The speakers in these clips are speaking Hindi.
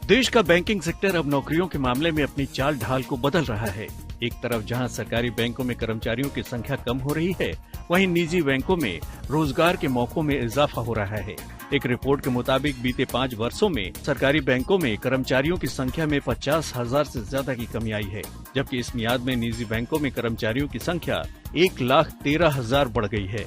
देश का बैंकिंग सेक्टर अब नौकरियों के मामले में अपनी चाल ढाल को बदल रहा है। एक तरफ जहां सरकारी बैंकों में कर्मचारियों की संख्या कम हो रही है, वहीं निजी बैंकों में रोजगार के मौकों में इजाफा हो रहा है। एक रिपोर्ट के मुताबिक बीते 5 वर्षों में सरकारी बैंकों में कर्मचारियों की संख्या में 50,000 से ज्यादा की कमी आई है, जबकि इस मियाद में निजी बैंकों में कर्मचारियों की संख्या 1,13,000 बढ़ गई है।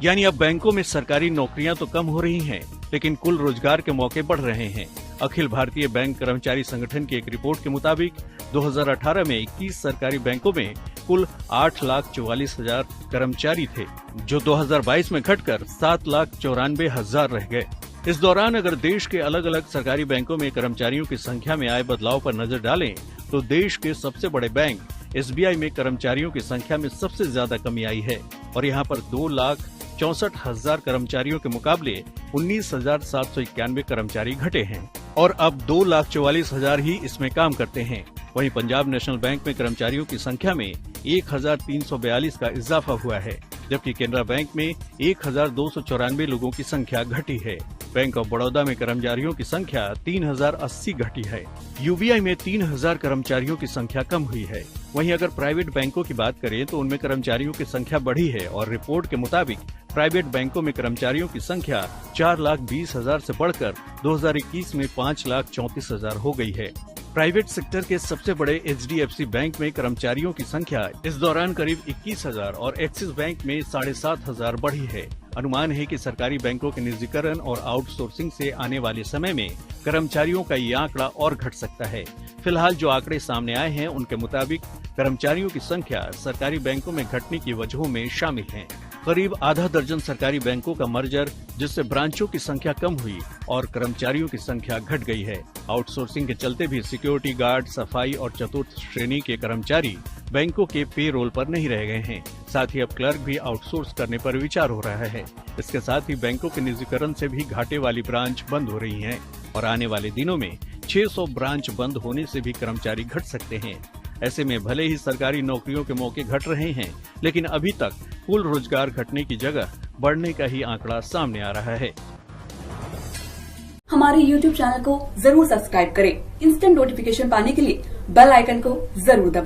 यानी अब बैंकों में सरकारी नौकरियां तो कम हो रही हैं, लेकिन कुल रोजगार के मौके बढ़ रहे हैं। अखिल भारतीय बैंक कर्मचारी संगठन की एक रिपोर्ट के मुताबिक 2018 में 21 सरकारी बैंकों में कुल 8,44,000 कर्मचारी थे, जो 2022 में घटकर 7,94,000 रह गए। इस दौरान अगर देश के अलग अलग सरकारी बैंकों में कर्मचारियों की संख्या में आए बदलाव पर नजर डालें, तो देश के सबसे बड़े बैंक SBI में कर्मचारियों की संख्या में सबसे ज्यादा कमी आई है और यहाँ पर 2,64,000 कर्मचारियों के मुकाबले 19,791 कर्मचारी घटे हैं और अब 2,44,000 ही इसमें काम करते हैं। वहीं पंजाब नेशनल बैंक में कर्मचारियों की संख्या में 1,342 का इजाफा हुआ है, जबकि केनरा बैंक में 1,294 लोगों की संख्या घटी है। बैंक ऑफ बड़ौदा में कर्मचारियों की संख्या 3,080 घटी है। UBI में 3,000 कर्मचारियों की संख्या कम हुई है। वहीं अगर प्राइवेट बैंकों की बात करें तो उनमें कर्मचारियों की संख्या बढ़ी है और रिपोर्ट के मुताबिक प्राइवेट बैंकों में कर्मचारियों की संख्या 4,20,000 से बढ़कर 2021 में 5,34,000 हो गई है। प्राइवेट सेक्टर के सबसे बड़े HDFC बैंक में कर्मचारियों की संख्या इस दौरान करीब 21,000 और एक्सिस बैंक में 7,500 बढ़ी है। अनुमान है कि सरकारी बैंकों के निजीकरण और आउटसोर्सिंग से आने वाले समय में कर्मचारियों का ये आंकड़ा और घट सकता है। फिलहाल जो आंकड़े सामने आए हैं, उनके मुताबिक कर्मचारियों की संख्या सरकारी बैंकों में घटने की वजहों में शामिल है। करीब आधा दर्जन सरकारी बैंकों का मर्जर, जिससे ब्रांचों की संख्या कम हुई और कर्मचारियों की संख्या घट गई है। आउटसोर्सिंग के चलते भी सिक्योरिटी गार्ड, सफाई और चतुर्थ श्रेणी के कर्मचारी बैंकों के पे रोल पर नहीं रह गए हैं। साथ ही अब क्लर्क भी आउटसोर्स करने पर विचार हो रहा है। इसके साथ ही बैंकों के निजीकरण से भी घाटे वाली ब्रांच बंद हो रही हैं और आने वाले दिनों में 600 ब्रांच बंद होने से भी कर्मचारी घट सकते हैं। ऐसे में भले ही सरकारी नौकरियों के मौके घट रहे हैं, लेकिन अभी तक कुल रोजगार घटने की जगह बढ़ने का ही आंकड़ा सामने आ रहा है। हमारे YouTube चैनल को जरूर सब्सक्राइब करें। इंस्टेंट नोटिफिकेशन पाने के लिए बेल आइकन को जरूर दबाएं।